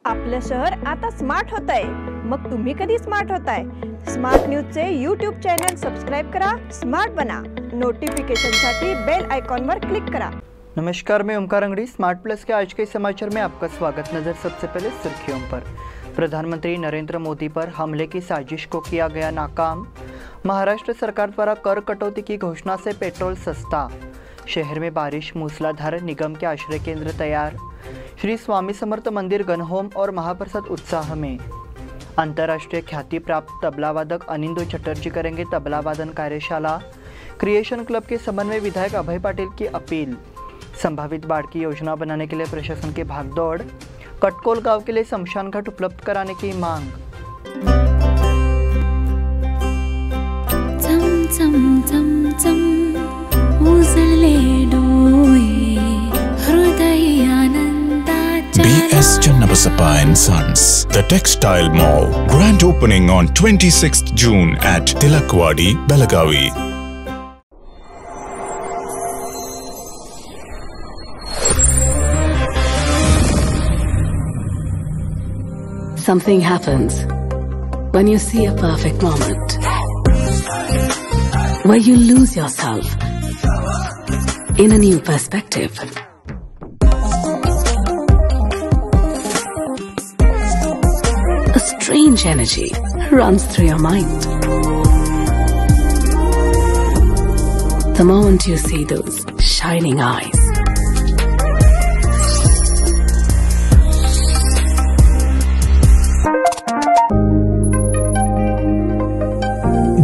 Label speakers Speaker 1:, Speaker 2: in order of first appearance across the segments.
Speaker 1: आपलं शहर आता स्मार्ट होत आहे। मग तुम्ही कधी स्मार्ट होताय? स्मार्ट न्यूजचे यूट्यूब चॅनल सबस्क्राइब करा, स्मार्ट बना। नोटिफिकेशनसाठी बेल आइकॉन पर क्लिक करा।
Speaker 2: नमस्कार, मैं ओमकार अंगड़ी। स्मार्ट प्लस के आज के समाचार में आपका स्वागत। नजर सबसे पहले सुर्खियों पर। प्रधानमंत्री नरेंद्र मोदी पर हमले की साजिश को किया गया नाकाम। महाराष्ट्र सरकार द्वारा कर कटौती की घोषणा से पेट्रोल सस्ता। शहर में बारिश मूसलाधार, निगम के आश्रय केंद्र तैयार। श्री स्वामी समर्थ मंदिर गणहोम और महाप्रसाद उत्साह में। अंतर्राष्ट्रीय ख्याति प्राप्त तबलावादक अनिंदु चटर्जी करेंगे तबला वादन कार्यशाला। क्रिएशन क्लब के समन्वय विधायक अभय पाटिल की अपील। संभावित बाढ़ की योजना बनाने के लिए प्रशासन की भागदौड़। कटकोल गांव के लिए शमशान घाट उपलब्ध कराने की मांग।
Speaker 3: चम चम चम चम उजळले डोळे हृदय आनंदाच्या
Speaker 4: BS Channabasappa and Sons, The Textile Mall, grand opening on 26th June at Tilakwadi, Belagavi.
Speaker 5: Something happens when you see a perfect moment, where you lose yourself in a new perspective. A strange energy runs through your mind. The moment you see those shining eyes,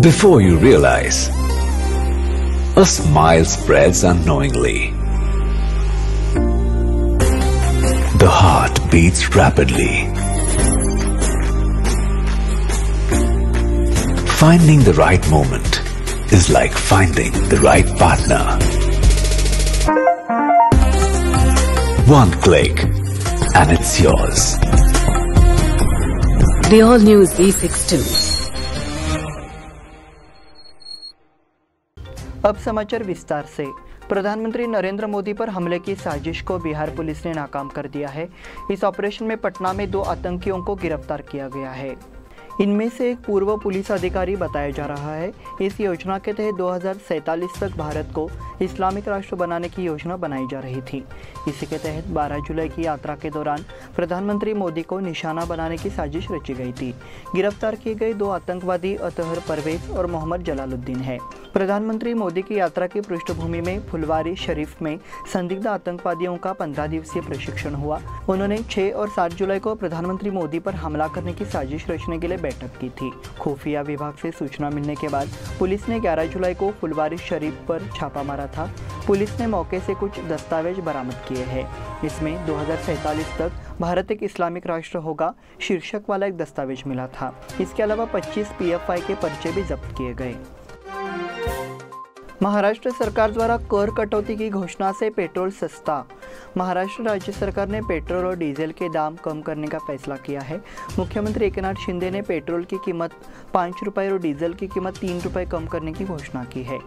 Speaker 6: before you realize, a smile spreads unknowingly. The heart beats rapidly. Finding the right moment is like finding the right partner. One click and it's yours.
Speaker 5: the all-new Z62.
Speaker 2: अब समाचार विस्तार से। प्रधानमंत्री नरेंद्र मोदी पर हमले की साजिश को बिहार पुलिस ने नाकाम कर दिया है। इस ऑपरेशन में पटना में 2 आतंकियों को गिरफ्तार किया गया है। इनमें से एक पूर्व पुलिस अधिकारी बताया जा रहा है। इस योजना के तहत 2047 तक भारत को इस्लामिक राष्ट्र बनाने की योजना बनाई जा रही थी। इसी के तहत 12 जुलाई की यात्रा के दौरान प्रधानमंत्री मोदी को निशाना बनाने की साजिश रची गई थी। गिरफ्तार किए गए 2 आतंकवादी अतहर परवेज और मोहम्मद जलालुद्दीन है। प्रधानमंत्री मोदी की यात्रा की पृष्ठभूमि में फुलवारी शरीफ में संदिग्ध आतंकवादियों का 15 दिवसीय प्रशिक्षण हुआ। उन्होंने 6 और 7 जुलाई को प्रधानमंत्री मोदी पर हमला करने की साजिश रचने के लिए बैठक की थी। खुफिया विभाग से सूचना मिलने के बाद पुलिस ने 11 जुलाई को फुलवारी शरीफ पर छापा मारा था। पुलिस ने मौके से कुछ दस्तावेज बरामद किए हैं। इसमें 2047 तक भारत एक इस्लामिक राष्ट्र होगा शीर्षक वाला एक दस्तावेज मिला था। इसके अलावा 25 PFI के पर्चे भी जब्त किए गए। महाराष्ट्र सरकार द्वारा कर कटौती की घोषणा से पेट्रोल सस्ता। महाराष्ट्र राज्य सरकार ने पेट्रोल और डीजल के दाम कम करने का फैसला किया है। मुख्यमंत्री एकनाथ शिंदे ने पेट्रोल की कीमत 5 रुपये और डीजल की कीमत 3 रुपये कम करने की घोषणा की है।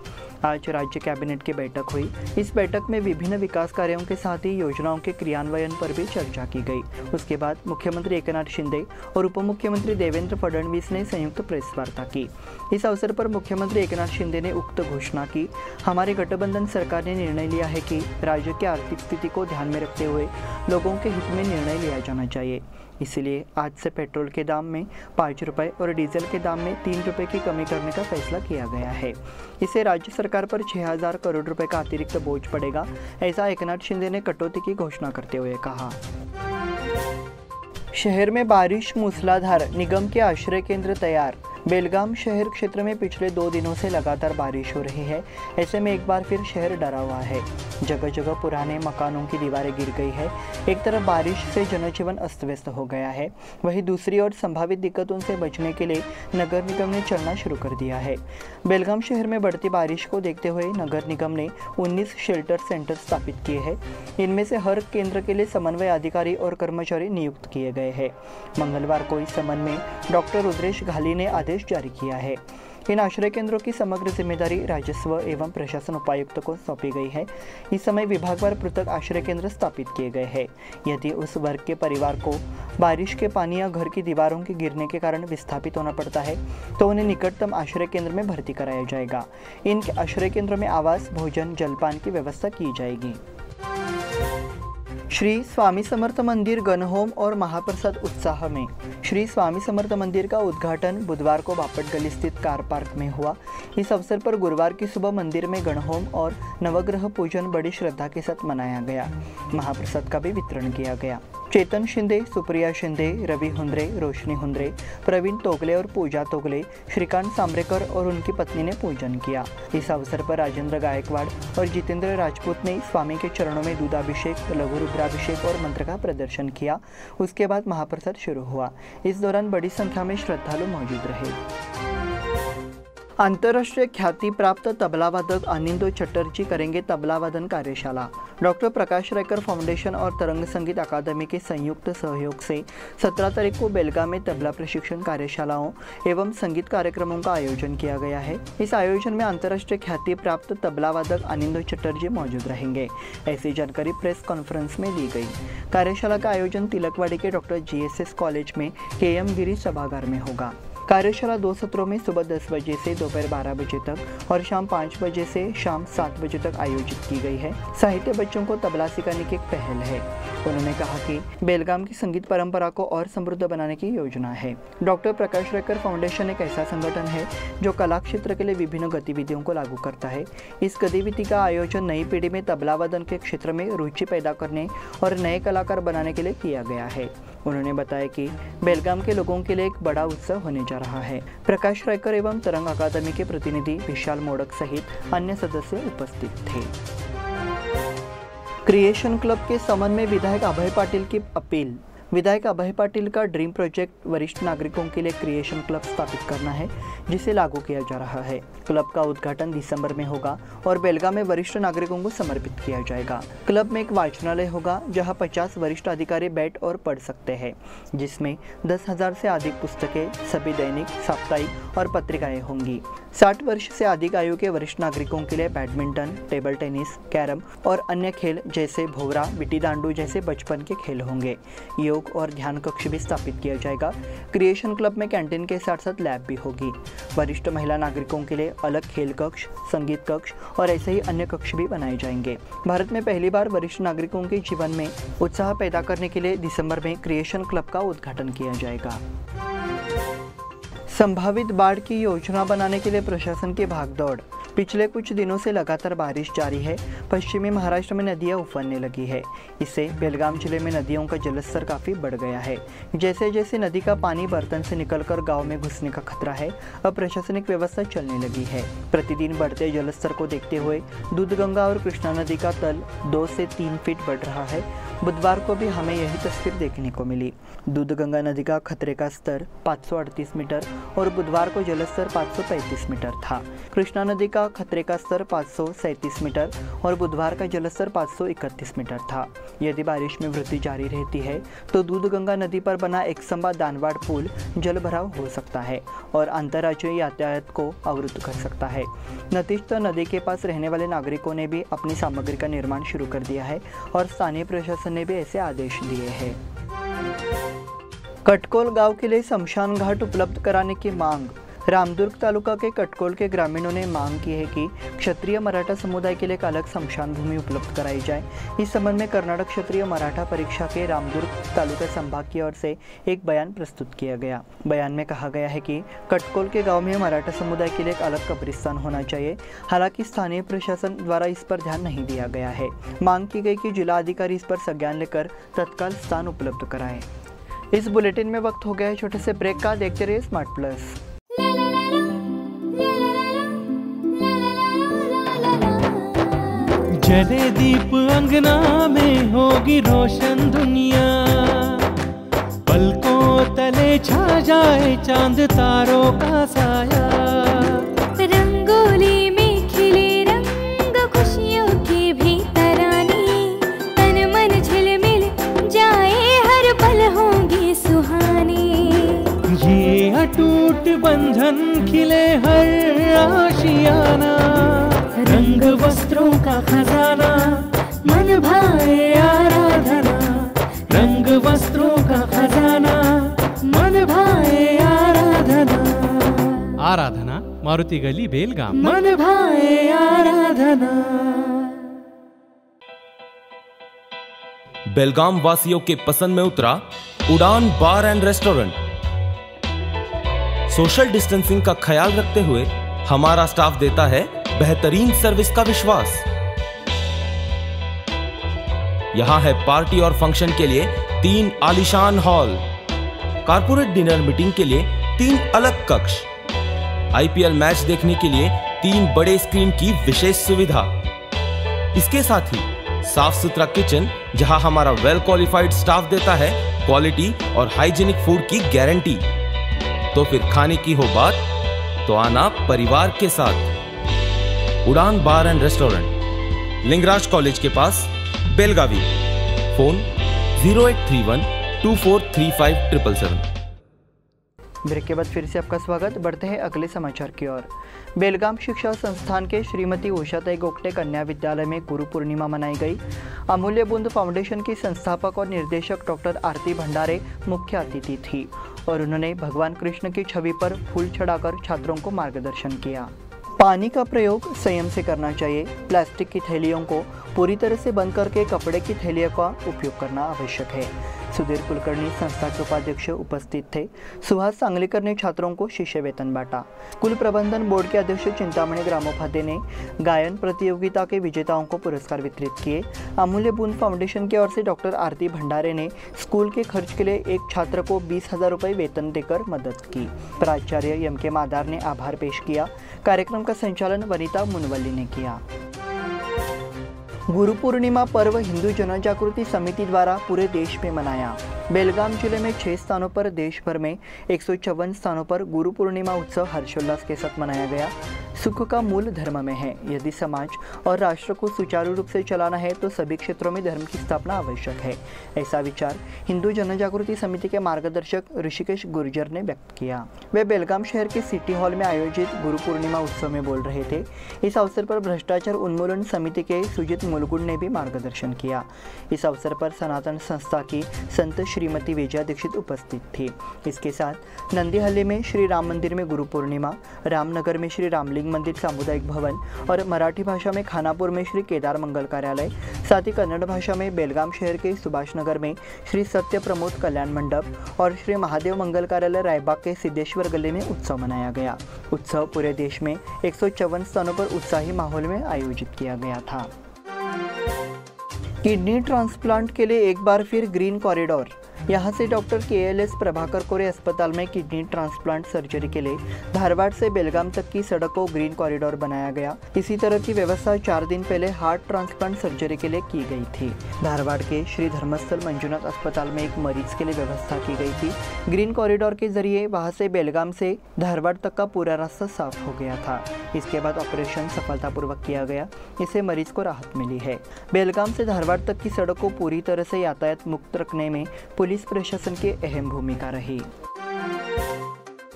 Speaker 2: आज राज्य कैबिनेट की बैठक हुई। इस बैठक में विभिन्न विकास कार्यों के साथ ही योजनाओं के क्रियान्वयन पर भी चर्चा की गई। उसके बाद मुख्यमंत्री एकनाथ शिंदे और उप मुख्यमंत्री देवेंद्र फडणवीस ने संयुक्त प्रेस वार्ता की। इस अवसर पर मुख्यमंत्री एकनाथ शिंदे ने उक्त घोषणा की। हमारी गठबंधन सरकार ने निर्णय लिया है कि राज्य की आर्थिक स्थिति को ध्यान में रखते हुए लोगों के हित में निर्णय लिया जाना चाहिए। इसलिए आज से पेट्रोल के दाम में 5 रुपये और डीजल के दाम में 3 रुपये की कमी करने का फैसला किया गया है। इससे राज्य सरकार पर 6000 करोड़ रुपए का अतिरिक्त बोझ पड़ेगा, ऐसा एकनाथ शिंदे ने कटौती की घोषणा करते हुए कहा। शहर में बारिश मूसलाधार, निगम के आश्रय केंद्र तैयार। बेलगाम शहर क्षेत्र में पिछले 2 दिनों से लगातार बारिश हो रही है। ऐसे में एक बार फिर शहर डरा हुआ है। जगह जगह पुराने मकानों की दीवारें गिर गई है। एक तरफ बारिश से जनजीवन अस्त व्यस्त हो गया है, वहीं दूसरी ओर संभावित दिक्कतों से बचने के लिए नगर निगम ने चलना शुरू कर दिया है। बेलगाम शहर में बढ़ती बारिश को देखते हुए नगर निगम ने 19 शेल्टर सेंटर स्थापित किए हैं। इनमें से हर केंद्र के लिए समन्वय अधिकारी और कर्मचारी नियुक्त किए गए हैं। मंगलवार को इस संबंध में डॉक्टर रुद्रेश घाली ने आदेश जारी किया है। इन आश्रय केंद्रों की समग्र जिम्मेदारी राजस्व एवं प्रशासन उपायुक्त को सौंपी गई है। इस समय विभागवार पृथक आश्रय केंद्र स्थापित किए गए हैं। यदि उस वर्ग के परिवार को बारिश के पानी या घर की दीवारों के गिरने के कारण विस्थापित होना पड़ता है तो उन्हें निकटतम आश्रय केंद्र में भर्ती कराया जाएगा। इन आश्रय केंद्रों में आवास, भोजन, जलपान की व्यवस्था की जाएगी। श्री स्वामी समर्थ मंदिर गणहोम और महाप्रसाद उत्साह में। श्री स्वामी समर्थ मंदिर का उद्घाटन बुधवार को बापट गली स्थित कार पार्क में हुआ। इस अवसर पर गुरुवार की सुबह मंदिर में गणहोम और नवग्रह पूजन बड़ी श्रद्धा के साथ मनाया गया। महाप्रसाद का भी वितरण किया गया। चेतन शिंदे, सुप्रिया शिंदे, रवि हुंद्रे, रोशनी हुंद्रे, प्रवीण तोगले और पूजा तोगले, श्रीकांत सांब्रेकर और उनकी पत्नी ने पूजन किया। इस अवसर पर राजेंद्र गायकवाड़ और जितेंद्र राजपूत ने स्वामी के चरणों में दूधाभिषेक, लघु रुद्राभिषेक और मंत्र का प्रदर्शन किया। उसके बाद महाप्रसाद शुरू हुआ। इस दौरान बड़ी संख्या में श्रद्धालु मौजूद रहे। अंतर्राष्ट्रीय ख्याति प्राप्त तबलावादक अनिंदो चटर्जी करेंगे तबलावादन कार्यशाला। डॉक्टर प्रकाश रायकर फाउंडेशन और तरंग संगीत अकादमी के संयुक्त सहयोग से 17 तारीख को बेलगाम में तबला प्रशिक्षण कार्यशालाओं एवं संगीत कार्यक्रमों का आयोजन किया गया है। इस आयोजन में अंतर्राष्ट्रीय ख्याति प्राप्त तबलावादक अनिंदो चटर्जी मौजूद रहेंगे। ऐसी जानकारी प्रेस कॉन्फ्रेंस में दी गई। कार्यशाला का आयोजन तिलकवाड़ी के डॉक्टर GSS कॉलेज में KM गिरी सभागार में होगा। कार्यशाला 2 सत्रों में सुबह 10 बजे से दोपहर 12 बजे तक और शाम 5 बजे से शाम 7 बजे तक आयोजित की गई है। साहित्य बच्चों को तबला सिखाने की एक पहल है। उन्होंने कहा कि बेलगाम की संगीत परंपरा को और समृद्ध बनाने की योजना है। डॉक्टर प्रकाश रायकर फाउंडेशन एक ऐसा संगठन है जो कला क्षेत्र के लिए विभिन्न गतिविधियों को लागू करता है। इस गतिविधि का आयोजन नई पीढ़ी में तबलावादन के क्षेत्र में रुचि पैदा करने और नए कलाकार बनाने के लिए किया गया है। उन्होंने बताया कि बेलगाम के लोगों के लिए एक बड़ा उत्सव होने जा रहा है। प्रकाश रायकर एवं तरंग अकादमी के प्रतिनिधि विशाल मोडक सहित अन्य सदस्य उपस्थित थे। क्रिएशन क्लब के संबंध में विधायक अभय पाटिल की अपील। विधायक अभय पाटिल का ड्रीम प्रोजेक्ट वरिष्ठ नागरिकों के लिए क्रिएशन क्लब स्थापित करना है, जिसे लागू किया जा रहा है। क्लब का उद्घाटन दिसंबर में होगा और बेलगाम में वरिष्ठ नागरिकों को समर्पित किया जाएगा। क्लब में एक वाचनालय होगा जहां 50 वरिष्ठ अधिकारी बैठ और पढ़ सकते हैं, जिसमें 10,000 से अधिक पुस्तकें, सभी दैनिक, साप्ताहिक और पत्रिकाएं होंगी। 60 वर्ष से अधिक आयु के वरिष्ठ नागरिकों के लिए बैडमिंटन, टेबल टेनिस, कैरम और अन्य खेल जैसे भोवरा, बिट्टी दांडू जैसे बचपन के खेल होंगे। योग और ध्यान कक्ष भी स्थापित किया जाएगा। क्रिएशन क्लब में कैंटीन के साथ साथ लैब भी होगी। वरिष्ठ महिला नागरिकों के लिए अलग खेल कक्ष, संगीत कक्ष और ऐसे ही अन्य कक्ष भी बनाए जाएंगे। भारत में पहली बार वरिष्ठ नागरिकों के जीवन में उत्साह पैदा करने के लिए दिसंबर में क्रिएशन क्लब का उद्घाटन किया जाएगा। संभावित बाढ़ की योजना बनाने के लिए प्रशासन की भागदौड़। पिछले कुछ दिनों से लगातार बारिश जारी है। पश्चिमी महाराष्ट्र में नदियां उफानने लगी है। इससे बेलगाम जिले में नदियों का जलस्तर काफ़ी बढ़ गया है। जैसे जैसे नदी का पानी बर्तन से निकलकर गांव में घुसने का खतरा है, अब प्रशासनिक व्यवस्था चलने लगी है। प्रतिदिन बढ़ते जलस्तर को देखते हुए दूधगंगा और कृष्णा नदी का तल 2 से 3 फीट बढ़ रहा है। बुधवार को भी हमें यही तस्वीर देखने को मिली। दूधगंगा नदी का खतरे का स्तर 538 मीटर और बुधवार को जलस्तर 535 मीटर था। कृष्णा नदी का खतरे का स्तर 537 मीटर और बुधवार का जलस्तर 531 मीटर था। यदि बारिश में वृद्धि जारी रहती है तो दूधगंगा नदी पर बना एकसंबा दानवाड़ पुल जलभराव हो सकता है और अंतर्राज्यीय यातायात को अवरुद्ध कर सकता है। नतीजतः नदी के पास रहने वाले नागरिकों ने भी अपनी सामग्री का निर्माण शुरू कर दिया है और स्थानीय प्रशासन ने भी ऐसे आदेश दिए हैं। कटकोल गांव के लिए शमशान घाट उपलब्ध कराने की मांग। रामदुर्ग तालुका के कटकोल के ग्रामीणों ने मांग की है कि क्षत्रिय मराठा समुदाय के लिए एक अलग शमशान भूमि उपलब्ध कराई जाए। इस संबंध में कर्नाटक क्षत्रिय मराठा परीक्षा के रामदुर्ग तालुका संभाग की ओर से एक बयान प्रस्तुत किया गया। बयान में कहा गया है कि कटकोल के गांव में मराठा समुदाय के लिए एक अलग कब्रिस्तान होना चाहिए। हालांकि स्थानीय प्रशासन द्वारा इस पर ध्यान नहीं दिया गया है। मांग की गई कि जिला अधिकारी इस पर संज्ञान लेकर तत्काल स्थान उपलब्ध कराएं। इस बुलेटिन में वक्त हो गया है छोटे से ब्रेक का। देखते रहिए स्मार्ट प्लस।
Speaker 7: जले दीप अंगना में होगी रोशन दुनिया, पलकों तले छा जाए चांद तारों का साया।
Speaker 3: रंगोली में खिले रंग खुशियों की भी तरानी, तन मन झिलमिल जाए हर पल होंगी सुहानी।
Speaker 7: ये अटूट झूठ बंधन खिले हर आशियाना, रंग वस्त्रों का खजाना मन भाए आराधना, रंग वस्त्रों का खजाना मन भाए आराधना। आराधना मारुति गली बेलगाम, मन भाए आराधना।
Speaker 8: बेलगाम वासियों के पसंद में उतरा उड़ान बार एंड रेस्टोरेंट। सोशल डिस्टेंसिंग का ख्याल रखते हुए हमारा स्टाफ देता है बेहतरीन सर्विस का विश्वास। यहां है पार्टी और फंक्शन के लिए 3 आलीशान हॉल, कारपोरेट डिनर मीटिंग के लिए 3 अलग कक्ष, आईपीएल मैच देखने के लिए 3 बड़े स्क्रीन की विशेष सुविधा। इसके साथ ही साफ सुथरा किचन जहां हमारा वेल क्वालिफाइड स्टाफ देता है क्वालिटी और हाइजीनिक फूड की गारंटी। तो फिर खाने की हो बात तो आना परिवार के साथ। उड़ान बार एंड रेस्टोरेंट, लिंगराज कॉलेज के पास, बेलगावी। फोन 0831 2435
Speaker 2: ब्रेक के बाद फिर से आपका स्वागत। बढ़ते हैं अगले समाचार की ओर। बेलगाम शिक्षा संस्थान के श्रीमती उषाताई गोगटे कन्या विद्यालय में गुरु पूर्णिमा मनाई गई। अमूल्य बूंद फाउंडेशन की संस्थापक और निर्देशक डॉक्टर आरती भंडारे मुख्य अतिथि थी और उन्होंने भगवान कृष्ण की छवि पर फूल चढ़ाकर छात्रों को मार्गदर्शन किया। पानी का प्रयोग संयम से करना चाहिए। प्लास्टिक की थैलियों को पूरी तरह से बंद करके कपड़े की थैलियों का उपयोग करना आवश्यक है। सुधीर कुलकर्णी संस्था के उपाध्यक्ष उपस्थित थे। सुहास सांगलीकर ने छात्रों को शिष्य वेतन बांटा। स्कूल प्रबंधन बोर्ड के अध्यक्ष चिंतामणि ग्रामोपाध्याय ने गायन प्रतियोगिता के विजेताओं को पुरस्कार वितरित किए। अमूल्य बूंद फाउंडेशन की ओर से डॉक्टर आरती भंडारे ने स्कूल के खर्च के लिए एक छात्र को 20,000 रुपये वेतन देकर मदद की। प्राचार्य एम के मादार ने आभार पेश किया। कार्यक्रम का संचालन वनिता मुनवल्ली ने किया। गुरु पूर्णिमा पर्व हिंदू जनजागृति समिति द्वारा पूरे देश में मनाया। बेलगाम जिले में 6 स्थानों पर देश भर में 154 स्थानों पर गुरु पूर्णिमा उत्सव हर्षोल्लास के साथ मनाया गया। सुख का मूल धर्म में है। यदि समाज और राष्ट्र को सुचारू रूप से चलाना है तो सभी क्षेत्रों में धर्म की स्थापना आवश्यक है। ऐसा विचार हिंदू जनजागृति समिति के मार्गदर्शक ऋषिकेश गुर्जर ने व्यक्त किया। वे बेलगाम शहर के सिटी हॉल में आयोजित गुरु पूर्णिमा उत्सव में बोल रहे थे। इस अवसर पर भ्रष्टाचार उन्मूलन समिति के सुजीत मुलगुण ने भी मार्गदर्शन किया। इस अवसर पर सनातन संस्था की संत श्रीमती विजया दीक्षित उपस्थित थी। इसके साथ नंदीहल्ली में श्री राम मंदिर में गुरु पूर्णिमा, रामनगर में श्री रामलिंग मंदिर सामुदायिक भवन और मराठी भाषा में खानापुर में श्री केदार मंगल कार्यालय, साथ ही कन्नड़ भाषा में बेलगाम शहर के सुभाष नगर में श्री सत्य प्रमोद कल्याण मंडप और श्री महादेव मंगल कार्यालय रायबाग के सिद्धेश्वर गली में उत्सव मनाया गया। उत्सव पूरे देश में 154 स्थानों पर उत्साही माहौल में आयोजित किया गया था। किडनी ट्रांसप्लांट के लिए एक बार फिर ग्रीन कॉरिडोर। यहां से डॉक्टर KLS प्रभाकर कोरे अस्पताल में किडनी ट्रांसप्लांट सर्जरी के लिए धारवाड़ से बेलगाम तक की सड़क को ग्रीन कॉरिडोर बनाया गया। इसी तरह की व्यवस्था 4 दिन पहले हार्ट ट्रांसप्लांट सर्जरी के लिए की गई थी। धारवाड़ के श्री धर्मस्थल मंजुनाथ अस्पताल में एक मरीज के लिए व्यवस्था की गई थी। ग्रीन कॉरिडोर के जरिए वहां से बेलगाम से धारवाड़ तक का पूरा रास्ता साफ हो गया था। इसके बाद ऑपरेशन सफलतापूर्वक किया गया। इससे मरीज को राहत मिली है। बेलगाम से धारवाड़ तक की सड़क को पूरी तरह से यातायात मुक्त रखने में पुलिस प्रशासन की अहम भूमिका रही।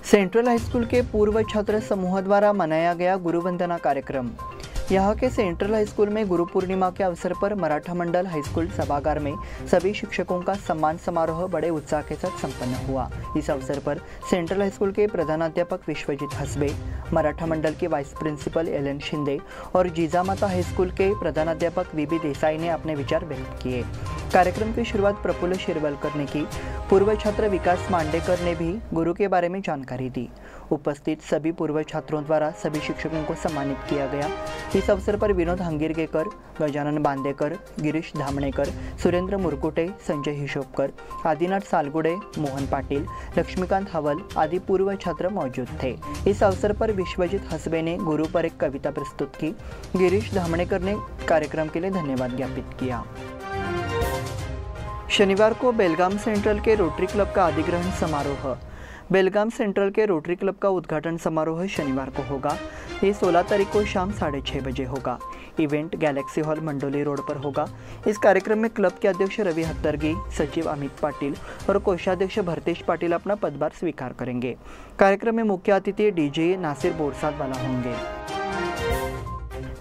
Speaker 2: सेंट्रल हाई स्कूल के पूर्व छात्र समूह द्वारा मनाया गया गुरु वंदना कार्यक्रम। यहाँ के सेंट्रल हाई स्कूल में गुरु पूर्णिमा के अवसर पर मराठा मंडल हाई स्कूल सभागार में सभी शिक्षकों का सम्मान समारोह बड़े उत्साह के साथ संपन्न हुआ। इस अवसर पर सेंट्रल हाई स्कूल के प्रधानाध्यापक विश्वजीत हसबे, मराठा मंडल के वाइस प्रिंसिपल एलन शिंदे और जीजामाता हाई स्कूल के प्रधानाध्यापक VB देसाई ने अपने विचार व्यक्त किए। कार्यक्रम की शुरुआत प्रफुल्ल शिरवलकर ने की। पूर्व छात्र विकास मांडेकर ने भी गुरु के बारे में जानकारी दी। उपस्थित सभी पूर्व छात्रों द्वारा सभी शिक्षकों को सम्मानित किया गया। इस अवसर पर विनोद हंगीरगेकर, गजानन बांदेकर, गिरीश धामणेकर, सुरेंद्र मुरकुटे, संजय हिशोबकर, आदिनाथ सालगुडे, मोहन पाटिल, लक्ष्मीकांत हवल आदि पूर्व छात्र मौजूद थे। इस अवसर पर विश्वजीत हसबे ने गुरु पर एक कविता प्रस्तुत की। गिरीश धामणेकर ने कार्यक्रम के लिए धन्यवाद ज्ञापित किया। शनिवार को बेलगाम सेंट्रल के रोटरी क्लब का अधिग्रहण समारोह। बेलगाम सेंट्रल के रोटरी क्लब का उद्घाटन समारोह शनिवार को होगा। ये 16 तारीख को शाम 6:30 बजे होगा। Event Galaxy hall Mandoli road पर होगा। इस कार्यक्रम में क्लब के अध्यक्ष रवि हत्तरगी, सचिव अमित पाटिल और कोषाध्यक्ष भरतेश पाटिल अपना पदभार स्वीकार करेंगे। कार्यक्रम में मुख्य अतिथि डीजे नासिर बोरसाद वाला होंगे।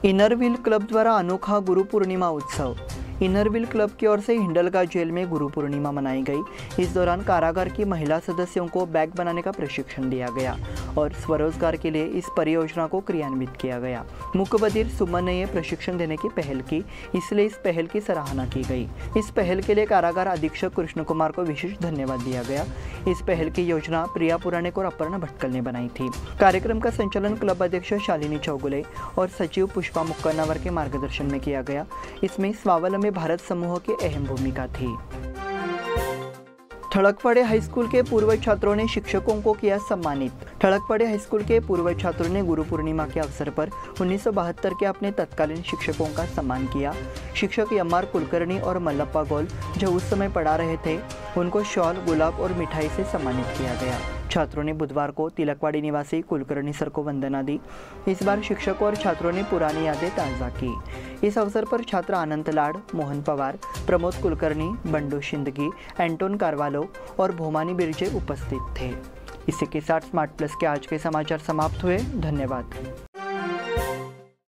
Speaker 2: इनर व्हील क्लब द्वारा अनोखा गुरु पूर्णिमा उत्सव। इनर व्हील क्लब की ओर से हिंडलगा जेल में गुरु पूर्णिमा मनाई गई। इस दौरान कारागार की महिला सदस्यों को बैग बनाने का प्रशिक्षण दिया गया और स्वरोजगार के लिए इस परियोजना को क्रियान्वित किया गया। मुख्य बधिर सुमन ने यह प्रशिक्षण देने की पहल की, इसलिए इस पहल की सराहना की गई। इस पहल के लिए कारागार अधीक्षक कृष्ण कुमार को विशेष धन्यवाद दिया गया। इस पहल की योजना प्रिया पुराणिक और अपर्णा भटकल ने बनाई थी। कार्यक्रम का संचालन क्लब अध्यक्ष शालिनी चौगुले और सचिव पुष्पा मुक्करनवर के मार्गदर्शन में किया गया। इसमें स्वावलंबी भारत समूह की अहम भूमिका थी। ठड़कवाड़े हाईस्कूल के पूर्व छात्रों ने शिक्षकों को किया सम्मानित। ठड़कवाड़े हाईस्कूल के पूर्व छात्रों ने गुरु पूर्णिमा के अवसर पर 1972 के अपने तत्कालीन शिक्षकों का सम्मान किया। शिक्षक एम.आर. कुलकर्णी और मल्लप्पा गोल जो उस समय पढ़ा रहे थे, उनको शॉल, गुलाब और मिठाई से सम्मानित किया गया। छात्रों ने बुधवार को तिलकवाड़ी निवासी कुलकर्णी सर को वंदना दी। इस बार शिक्षकों और छात्रों ने पुरानी यादें ताज़ा की। इस अवसर पर छात्र अनंत लाड, मोहन पवार, प्रमोद कुलकर्णी, बंडू शिंदगी, एंटोन कारवालो और भोमानी बिरजे उपस्थित थे। इसी के साथ स्मार्ट प्लस के आज के समाचार समाप्त हुए। धन्यवाद।